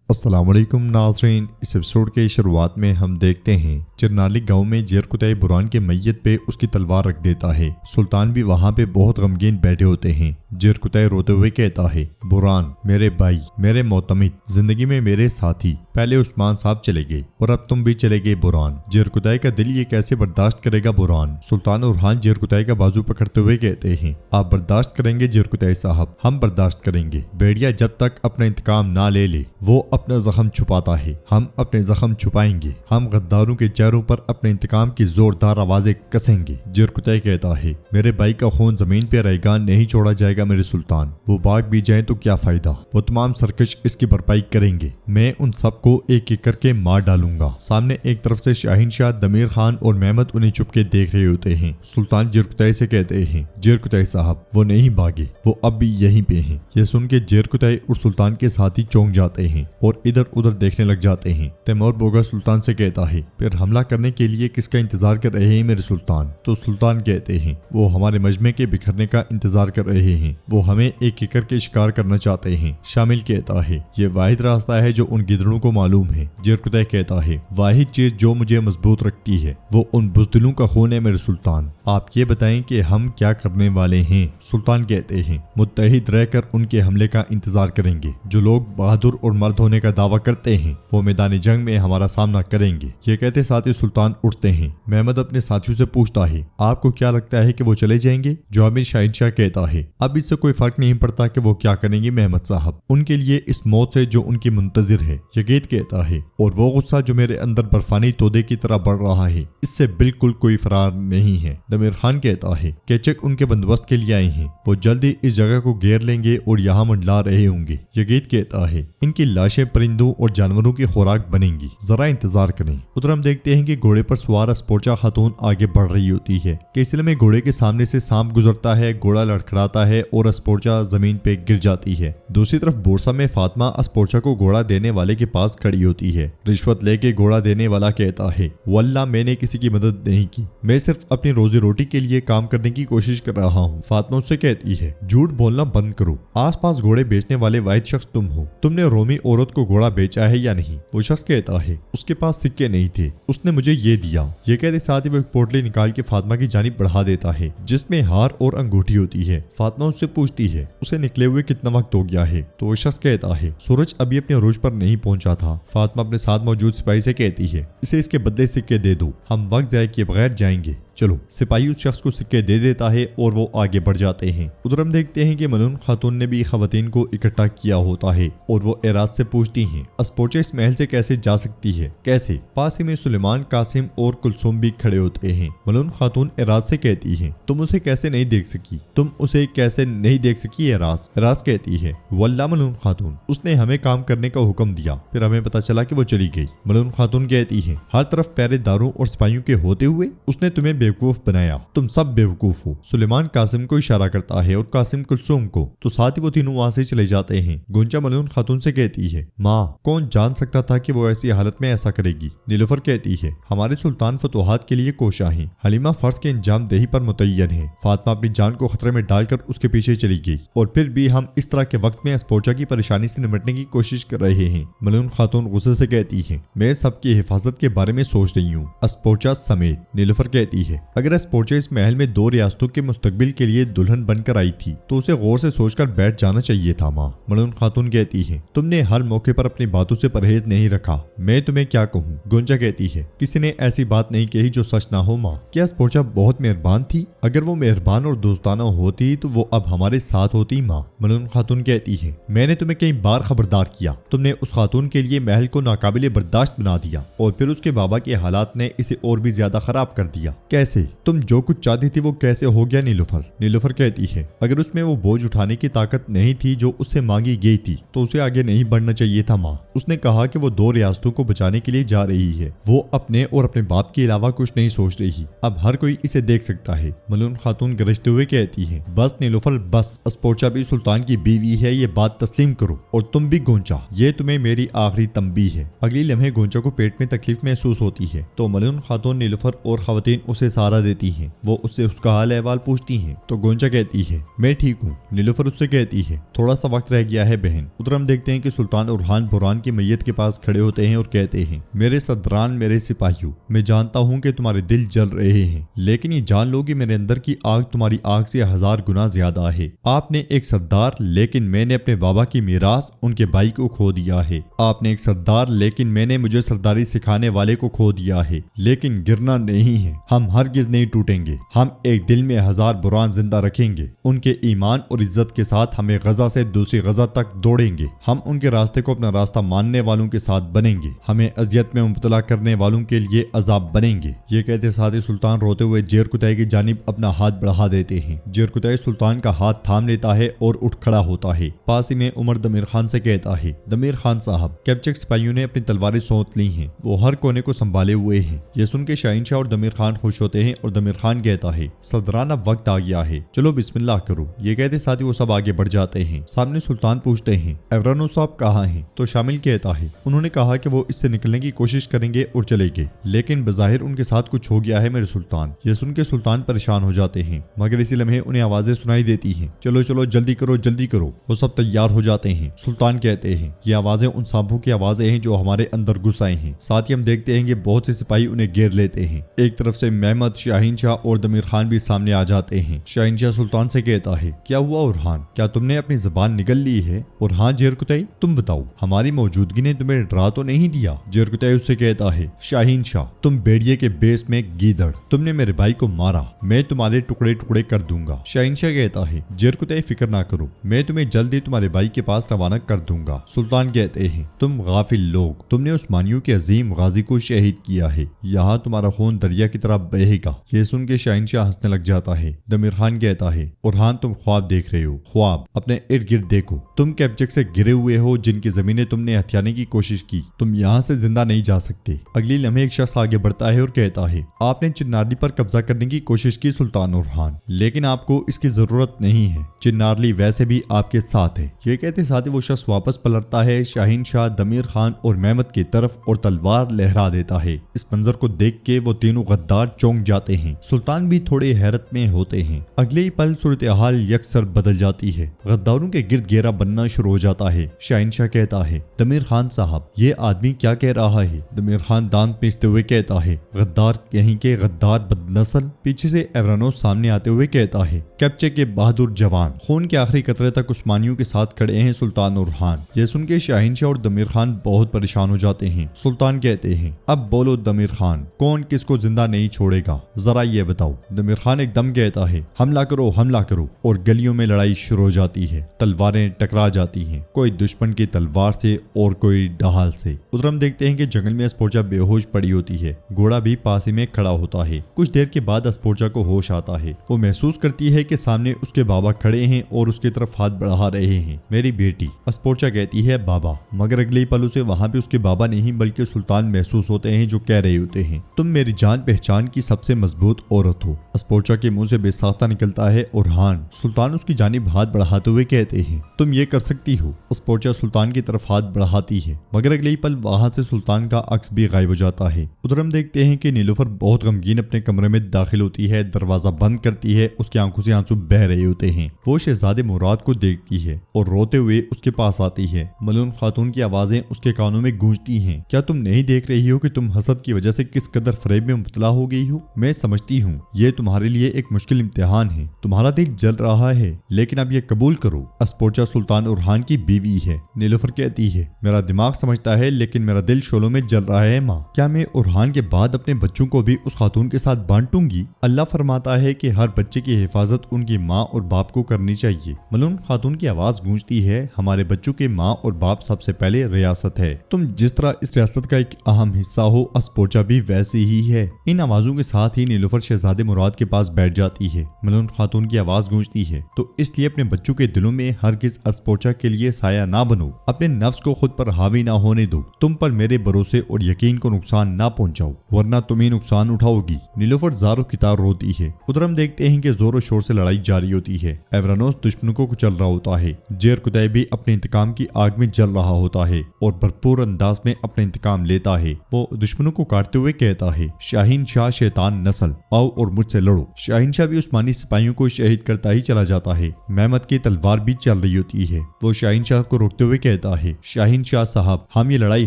अस्सलाम वालेकुम नाज़रीन। इस एपिसोड के शुरुआत में हम देखते हैं चिरनाली गांव में जेरकुतई बुरान के मैयत पे उसकी तलवार रख देता है। सुल्तान भी वहां पे बहुत गमगीन बैठे होते हैं। जेरकुतई रोते हुए कहता है, बुरान मेरे भाई, मेरे मोतमिद, जिंदगी में मेरे साथी, पहले उस्मान साहब चले गए और अब तुम भी चले गए बुरान। जेरकुतई का दिल ये कैसे बर्दाश्त करेगा बुरान। सुल्तान उरहान जेरकुतई का बाजू पकड़ते हुए कहते हैं, आप बर्दाश्त करेंगे जेरकुतई साहब, हम बर्दाश्त करेंगे। भेड़िया जब तक अपना इंतकाम ना ले ले वो अपना जख्म छुपाता है, हम अपने जख्म छुपाएंगे। हम गद्दारों के चेहरों पर अपने इंतकाम की जोरदार आवाजें कसेंगे। जेरकुतई कहता है, मेरे भाई का खून जमीन पे रहेगा, नहीं छोड़ा जाएगा मेरे सुल्तान। वो भाग भी जाए तो क्या फायदा, वो तमाम सरकश इसकी भरपाई करेंगे। मैं उन सबको एक एक करके मार डालूंगा। सामने एक तरफ से शाहीन शाह, दमीर खान और महमद उन्हें चुपके देख रहे होते हैं। सुल्तान जेरकुतई से कहते हैं, जेरकुतई साहब वो नहीं भागे, वो अब भी यहीं पे हैं। ये सुन के जेरकुतई और सुल्तान के साथी चौंक जाते हैं और इधर उधर देखने लग जाते हैं। तैमूर बोगा सुल्तान से कहता है, फिर हमला करने के लिए किसका इंतजार कर रहे हैं मेरे सुल्तान। तो सुल्तान कहते हैं, वो हमारे मजमे के बिखरने का इंतजार कर रहे हैं, वो हमें एक एक करके शिकार करना चाहते हैं। शामिल कहता है, ये वाहिद रास्ता है जो उन गिदड़ों को मालूम है। जेरकुतई कहता है, वाहिद चीज जो मुझे मजबूत रखती है वो उन बुज़दिलों का खून है मेरे सुल्तान। आप ये बताएं कि हम क्या करने वाले हैं। सुल्तान कहते हैं, मुत्तहिद रहकर उनके हमले का इंतजार करेंगे। जो लोग बहादुर और मर्द होने का दावा करते हैं वो मैदान जंग में हमारा सामना करेंगे। ये कहते साथ ही सुल्तान उठते हैं। महमद अपने साथियों से पूछता है, आपको क्या लगता है कि वो चले जाएंगे। जवाब में शाहीन शाह कहता है, अब इससे कोई फर्क नहीं पड़ता कि वो क्या करेंगे महमद साहब, उनके लिए इस मौत से जो उनकी मुंतजिर है। यकीन कहता है, और वो गुस्सा जो मेरे अंदर बर्फानी तोदे की तरह बढ़ रहा है, इससे बिल्कुल कोई फरार नहीं है। दमीर खान कहता है, केचक उनके बंदोबस्त के लिए आए हैं, वो जल्दी इस जगह को घेर लेंगे और यहाँ मंडला रहे होंगे। यकीन कहता है, इनकी लाशें परिंदों और जानवरों की खुराक बनेंगी, जरा इंतजार करें। उधर हम देखते हैं कि घोड़े पर सवार अस्पोचा खातून आगे बढ़ रही होती है। केसले में घोड़े के सामने से सांप गुजरता है, घोड़ा लड़खड़ाता है और अस्पोचा जमीन पे गिर जाती है। दूसरी तरफ बोरसा में फातिमा अस्पोचा को घोड़ा देने वाले के पास खड़ी होती है। रिश्वत लेके घोड़ा देने वाला कहता है, वल्लाह मैंने किसी की मदद नहीं की, मैं सिर्फ अपनी रोजी रोटी के लिए काम करने की कोशिश कर रहा हूँ। फातिमा उससे कहती है, झूठ बोलना बंद करो, आस पास घोड़े बेचने वाले वाहिद शख्स तुम हो, तुमने रोमी औरत को घोड़ा बेचा है या नहीं। वो शख्स कहता है, उसके पास सिक्के नहीं थे, उसने मुझे ये दिया। ये कहते साथ ही वो एक पोटली निकाल के फातिमा की जानिब बढ़ा देता है जिसमें हार और अंगूठी होती है। फातिमा उससे पूछती है, उसे निकले हुए कितना वक्त हो गया है। तो वो शख्स कहता है, सूरज अभी अपने अरूज पर नहीं पहुंचा था। फातिमा अपने साथ मौजूद सिपाही से कहती है, इसे इसके बदले सिक्के दे दो, हम वक्त जाए किए बगैर जाएंगे। चलो। सिपाही उस शख्स को सिक्के दे देता है और वो आगे बढ़ जाते हैं। उधर हम देखते हैं कि मलून खातून ने भी खवातीन को इकट्ठा किया होता है और वो एराज से पूछती हैं, अस्पोचा इस महल से कैसे जा सकती है, कैसे। पास ही में सुलेमान, कासिम और कुलसुम भी खड़े होते हैं। मलून खातून एराज से कहती है, तुम उसे कैसे नहीं देख सकी, तुम उसे कैसे नहीं देख सकी एराज। एराज कहती है, वल्लाह मलून खातून, उसने हमें काम करने का हुक्म दिया, फिर हमें पता चला कि वो चली गई। मलून खातून कहती है, हर तरफ पहरेदारों और सिपाहियों के होते हुए उसने तुम्हें बेवकूफ बनाया, तुम सब बेवकूफ हो। सुलेमान कासिम को इशारा करता है और कासिम कुलसुम को, तो साथ ही वो तीनों वहां से चले जाते हैं। गुंजा मलून खातून से कहती है, माँ कौन जान सकता था कि वो ऐसी हालत में ऐसा करेगी। नीलुफर कहती है, हमारे सुल्तान फतुहात के लिए कोशा है, हलीमा फर्ज के अंजाम देही पर मुतय्यन है। फातिमा अपनी जान को खतरे में डालकर उसके पीछे चली गई और फिर भी हम इस तरह के वक्त में अस्पोचा की परेशानी से निपटने की कोशिश कर रहे हैं। मलून खातून गुस्से से कहती है, मैं सबकी हिफाजत के बारे में सोच रही हूँ, अस्पोचा समेत। नीलुफर कहती है, अगर अस्पोचा इस महल में 2 रियासतों के मुस्तकबिल के लिए दुल्हन बनकर आई थी तो उसे गौर से सोचकर बैठ जाना चाहिए था माँ। मलून खातून कहती है, तुमने हर मौके पर अपनी बातों से परहेज नहीं रखा, मैं तुम्हें क्या कहूँ। गुंजा कहती है, किसी ने ऐसी बात नहीं कही जो सच ना हो माँ। क्या अस्पोचा बहुत मेहरबान थी, अगर वो मेहरबान और दोस्ताना होती तो वो अब हमारे साथ होती माँ। मलून खातून कहती है, मैंने तुम्हें कई बार खबरदार किया, तुमने उस खातून के लिए महल को नाकाबिले बर्दाश्त बना दिया और फिर उसके बाबा के हालात ने इसे और भी ज्यादा खराब कर दिया। कैसे, तुम जो कुछ चाहती थी वो कैसे हो गया नीलुफर। नीलुफर कहती है, अगर उसमें वो बोझ उठाने की ताकत नहीं थी जो उससे मांगी गई थी तो उसे आगे नहीं बढ़ना चाहिए था माँ। उसने कहा कि वो 2 रियासतों को बचाने के लिए जा रही है, वो अपने और अपने बाप के अलावा कुछ नहीं सोच रही, अब हर कोई इसे देख सकता है। मलून खातून गरजते हुए कहती है, बस नीलुफर बस, अस्पोचा भी सुल्तान की बीवी है, ये बात तस्लीम करो, और तुम भी गोंचा, ये तुम्हें मेरी आखिरी तंबीह है। अगली लम्हे गोंचा को पेट में तकलीफ महसूस होती है तो मलून खातून, नीलुफर और खवातीन उसे सहारा देती हैं। वो उससे उसका हाल अहवाल पूछती हैं तो गोंचा कहती है मैं ठीक हूँ। नीलूफर उससे कहती है थोड़ा सा वक्त रह गया है बहन। उधर हम देखते हैं कि सुल्तान उरहान बुरहान की मैयत के पास खड़े होते हैं और कहते हैं मेरे सदरान, मेरे सिपाहियों, मैं जानता हूँ कि तुम्हारे दिल जल रहे हैं, लेकिन ये जान लो कि मेरे अंदर की आग तुम्हारी आग से 1000 गुना ज्यादा है। आपने एक सरदार, लेकिन मैंने अपने बाबा की मीरास उनके भाई को खो दिया है। आपने एक सरदार, लेकिन मैंने मुझे सरदारी सिखाने वाले को खो दिया है। लेकिन गिरना नहीं है, हम हरगिज नहीं टूटेंगे। हम एक दिल में 1000 बुरान जिंदा रखेंगे। उनके ईमान और इज्जत के साथ हमें गजा से दूसरी गजा तक दौड़ेंगे। हम उनके रास्ते को अपना रास्ता मानने वालों के साथ बनेंगे। हमें अजियत में मुब्तला करने वालों के लिए अजाब बनेंगे। ये कहते साथ ही सुल्तान रोते हुए जेर कुतई की जानिब अपना हाथ बढ़ा देते हैं। जेर कुतई सुल्तान का हाथ थाम लेता है और उठ खड़ा होता है। पास ही में उमर दमीर खान से कहता है दमीर खान साहब, कैप्चक सिपाहियों ने अपनी तलवारें सौंत ली हैं। वो हर कोने को संभाले हुए हैं। ये सुन के शाहीन शाह और दमीर खान खुश होते हैं और दमीर खान कहता है सरदारान अब वक्त आ गया है, चलो बिस्मिल्लाह करो। ये कहते साथ ही वो सब आगे बढ़ जाते हैं। सामने सुल्तान पूछते हैं एवरानो साहब कहाँ हैं? तो शामिल कहता है उन्होंने कहा कि वो इससे निकलने की कोशिश करेंगे और चले गए, लेकिन बज़ाहिर उनके साथ कुछ हो गया है मेरे सुल्तान। ये सुन के सुल्तान परेशान हो जाते हैं, मगर इसी लम्हे उन्हें आवाजें सुनाई देती हैं चलो चलो जल्दी करो जल्दी करो। वो सब तैयार हो जाते हैं। सुल्तान कहते हैं ये आवाजें उन सांपों की आवाजें हैं जो हमारे अंदर घुस आए हैं। साथ ही हम देखते हैं कि बहुत से सिपाही उन्हें घेर लेते हैं। एक तरफ से महमद, शाहीन शाह और दमीर खान भी सामने आ जाते हैं। शाहीन शाह सुल्तान से कहता है क्या हुआ उरहान, क्या तुमने अपनी जबान निगल ली है? और हाँ जेर कुतई, तुम बताओ हमारी मौजूदगी ने तुम्हें डरा तो नहीं दिया? जेर कुतई उससे कहता है शाहीन शाह, तुम बेड़िए के बेस में गीदड़, तुमने मेरे भाई को मारा, मैं तुम्हारे टुकड़े टुकड़े कर दूंगा। शाहीन शाह कहता है जेर कुतई फिक्र ना करो, मैं तुम्हें जल्दी तुम्हारे भाई के पास रवाना कर दूंगा। सुल्तान कहते हैं तुम गाफिल लोग, तुमने उस्मानियों के अजीम गाजी को शहीद किया है, यहाँ तुम्हारा खून दरिया की तरह बहेगा। ये सुन के शाहीन शाह हंसने लग जाता है। दमीर खान कहता है उरहान तुम ख्वाब देख रहे हो, ख्वाब अपने इर्द गिर्द देखो। तुम कैप्चक से गिरे हुए हो जिनकी जमीनें तुमने हथियाने की कोशिश की, तुम यहाँ से जिंदा नहीं जा सकते। अगली लम्हे एक शख्स आगे बढ़ता है और कहता है आपने चिन्नारली पर कब्जा करने की कोशिश की सुल्तान उरहान, लेकिन आपको इसकी जरूरत नहीं है, चिन्नारली वैसे भी आपके साथ है। ये कहते साथ ही वो शख्स वापस पलटता है शाहीन शाह, दमीर खान और महमद की तरफ और तलवार लहरा देता है। इस मंजर को देख के वो तीनों गद्दार चौंक जाते हैं। सुल्तान भी थोड़े हैरत में होते हैं। अगले ही पल सूरत हाल यकसर बदल जाती है। गद्दारों के गिर्द घेरा बनना शुरू हो जाता है। शाहीन शाह कहता है दमीर खान साहब, ये आदमी क्या कह रहा है? दमीर खान दांत पीसते हुए कहता है गद्दार कहीं के गद्दार बदनस्ल। पीछे से एवरानोस सामने आते हुए कहता है कैप्चक के बहादुर जवान खून के आखिरी कतरे तक उस्मानियों के साथ खड़े हैं सुल्तान उरहान। ये सुन के शाहीन शाह और दमीर खान बहुत परेशान हो जाते हैं। सुल्तान कहते हैं अब बोलो दमीर खान, कौन किसको जिंदा नहीं छोड़ेगा, जरा ये बताओ। दमीर खान एकदम कहता है हमला करो, और गलियों में लड़ाई शुरू हो जाती है। तलवारें टकरा जाती हैं, कोई दुश्मन की तलवार से और कोई ढाल से। उधर हम देखते हैं कि जंगल में अस्पोर्चा बेहोश पड़ी होती है। घोड़ा भी पास ही में खड़ा होता है। कुछ देर के बाद अस्पोर्चा को होश आता है। वो महसूस करती है कि सामने उसके बाबा खड़े हैं और उसकी तरफ हाथ बढ़ा रहे हैं। मेरी बेटी, अस्पोर्चा कहती है बाबा, मगर अगले ही पल उसे वहां पे उसके बाबा नहीं बल्कि सुल्तान महसूस होते हैं जो कह रहे होते हैं तुम मेरी जान पहचान की सबसे मजबूत औरत हो। अस्पोर्चा के मुंह से बेसाख्ता निकलता है उरहान। सुल्तान उसकी जानिब हाथ बढ़ाते हुए कहते हैं तुम ये कर सकती हो। अस्पोर्चा सुल्तान की तरफ हाथ बढ़ाती है, मगर अगले ही पल वहां से सुल्तान का अक्स भी गायब हो जाता है। उधर हम देखते हैं कि नीलूफर बहुत गमगीन अपने कमरे में दाखिल होती है, दरवाजा बंद करती है। उसकी आंखों से आंसू बह रहे होते हैं। वो शहजादे मुराद को देखती है और रोते हुए उसके पास आती है। मलून खातून की आवाजें उसके कानों में गूंजती हैं। क्या तुम नहीं देख रही हो कि तुम हसद की वजह से किस कदर फरेब में मुब्तला हो गई हो? मैं समझती हूँ ये तुम्हारे लिए एक मुश्किल इम्तिहान है। तुम्हारा दिल जल रहा है, लेकिन अब ये कबूल करो अस्पोर्चा सुल्तान उरहान की बीवी है। नीलूफर कहती है मेरा दिमाग समझता है, लेकिन मेरा दिल शोलों में जल रहा है माँ। क्या मैं उरहान के बाद अपने बच्चों को भी उस खातून के साथ बांटूंगी? अल्लाह फरमाता है कि हर बच्चे की हिफाजत उनकी माँ और बाप को करनी चाहिए। मलून खातून की आवाज गूंजती है हमारे बच्चों के माँ और बाप सबसे पहले रियासत है। तुम जिस तरह इस रियासत का एक अहम हिस्सा हो, अस्पोर्चा भी वैसी ही है। इन आवाजों के साथ ही नीलूफर शहजादे मुराद के पास बैठ जाती है। मलून खातून की आवाज गूंजती है तो इसलिए अपने बच्चों के दिलों में हरगिज अस्पोर्चा के लिए साया ना बनो। अपने नफ्स को खुद पर हावी ना होने दो। तुम पर मेरे भरोसे और यकीन को नुकसान ना पहुंचाओ, वरना तुम ही नुकसान उठाओगी। नीलूफर जारो कितार रोती है। उधर हम देखते हैं कि जोरों शोर से लड़ाई जारी होती है। एवरानोस दुश्मनों को कुचल रहा होता है। जेर कुतई भी अपने इंतकाम की आग में जल रहा होता है और भरपूर अंदाज में अपना इंतकाम लेता है। वो दुश्मनों को काटते हुए कहता है शाहीन शाह शैतान सुल्तान नस्ल, आओ और मुझसे लड़ो। शहंशाह भी उस्मानी सिपाहियों को शहीद करता ही चला जाता है। महमद की तलवार भी चल रही होती है। वो शहंशाह को रोकते हुए कहता है, शहंशाह साहब हम ये लड़ाई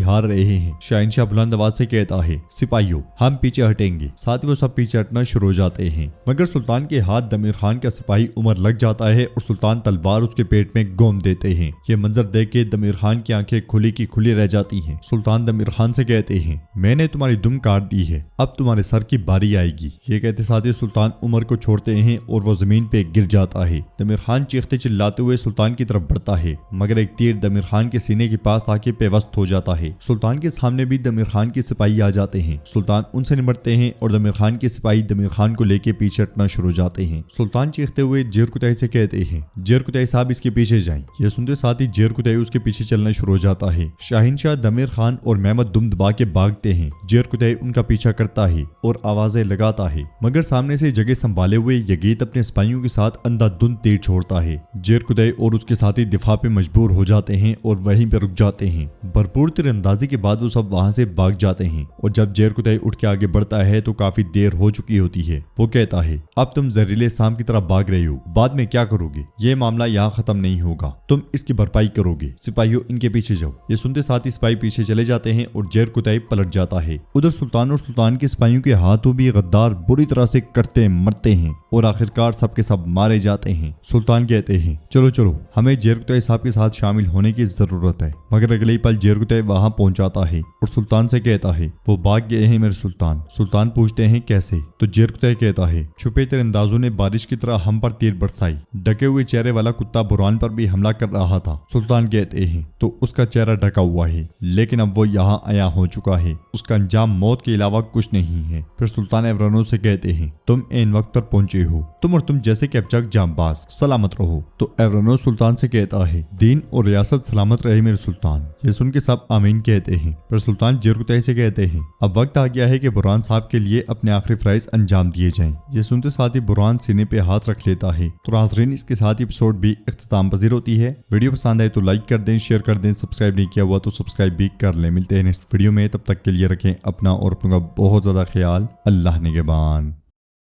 हार रहे हैं। शहंशाह बुलंद आवाज से कहता है, सिपाहियों हम पीछे हटेंगे। साथ ही वो सब पीछे हटना शुरू हो जाते हैं, मगर सुल्तान के हाथ दमीर खान का सिपाही उमर लग जाता है और सुल्तान तलवार उसके पेट में गोम देते हैं। ये मंजर देख के दमीर खान की आंखें खुली की खुली रह जाती हैं। सुल्तान दमीर खान से कहते हैं, मैंने तुम्हारी दुम काट दी है, अब तुम्हारे सर की बारी आएगी। ये कहते साथ ही सुल्तान उमर को छोड़ते हैं और वो जमीन पे गिर जाता है। दमीर खान चीखते चिल्लाते हुए सुल्तान की तरफ बढ़ता है, मगर एक तीर दमीर खान के सीने के पास आके पेवस्त हो जाता है। सुल्तान के सामने भी दमीर खान के सिपाही आ जाते हैं। सुल्तान उनसे निपटते हैं और दमीर खान के सिपाही दमीर खान को लेके पीछे हटना शुरू हो जाते हैं। सुल्तान चीखते हुए जेर कुतई से कहते हैं, जेर कुतई साहब इसके पीछे जाएं। ये सुनते साथ ही जेर कुतई उसके पीछे चलना शुरू हो जाता है। शाहिनशाह, दमीर खान और महमद दुम दबा के भागते हैं। जेर कुतई उनका पीछा करता है और आवाजें लगाता है, मगर सामने से जगह संभाले हुए यगीत अपने सिपाहियों के साथ अंधाधुंध तीर छोड़ता है। जेर कुतई और उसके साथी दिफा पे मजबूर हो जाते हैं और वहीं पे रुक जाते हैं। भरपूर तीरंदाजी के बाद वो सब वहां से भाग जाते हैं और जब जेर कुतई उठ के आगे बढ़ता है तो काफी देर हो चुकी होती है। वो कहता है, अब तुम जहरीले शाम की तरफ भाग रहे हो, बाद में क्या करोगे? ये मामला यहाँ खत्म नहीं होगा, तुम इसकी भरपाई करोगे। सिपाहियों इनके पीछे जाओ। ये सुनते साथ ही सिपाही पीछे चले जाते हैं और जेर कुतई पलट जाता है। उधर सुल्तान और सुल्तान के सिपाहियों के हाथों भी गद्दार बुरी तरह से कटते मरते हैं और आखिरकार सबके सब मारे जाते हैं। सुल्तान कहते हैं, चलो चलो हमें जेर कुतई साहब के साथ शामिल होने की जरूरत है। मगर अगले ही पल जेर कुतई वहां पहुंच जाता है और सुल्तान से कहता है, वो भाग गए हैं मेरे सुल्तान। सुल्तान पूछते हैं कैसे? तो जेर कुतई कहता है, छुपे तीरंदाजों ने बारिश की तरह हम पर तीर बरसाई। डके हुए चेहरे वाला कुत्ता बुरहान पर भी हमला कर रहा था। सुल्तान कहते हैं, तो उसका चेहरा ढका हुआ है, लेकिन अब वो यहाँ आया हो चुका है, उसका अंजाम मौत के अलावा कुछ नहीं है। फिर सुल्तान एवरानो से कहते हैं, तुम इन वक्त पर पहुंचे हो, तुम और तुम जैसे कैप्चक जांबाज सलामत रहो। तो एवरानो सुल्तान से कहता है, दीन और रियासत सलामत रहे मेरे सुल्तान। ये सुन के सब आमीन कहते हैं। फिर सुल्तान जेर कुतई से कहते हैं, अब वक्त आ गया है कि बुरहान साहब के लिए अपने आखिरी फराइज अंजाम दिए जाएं। ये सुनते साथ ही बुरहान सीने पे हाथ रख लेता है। तो नाज़रीन, इसके साथ ही एपिसोड भी इख्तिताम पजीर होती है। वीडियो पसंद आए तो लाइक कर दें, शेयर कर दें, सब्सक्राइब नहीं किया हुआ तो सब्सक्राइब भी कर लें। मिलते हैं नेक्स्ट वीडियो में, तब तक के लिए रखें अपना और अपनों का बहुत ज्यादा ख्याल। अल्लाह निगहबान।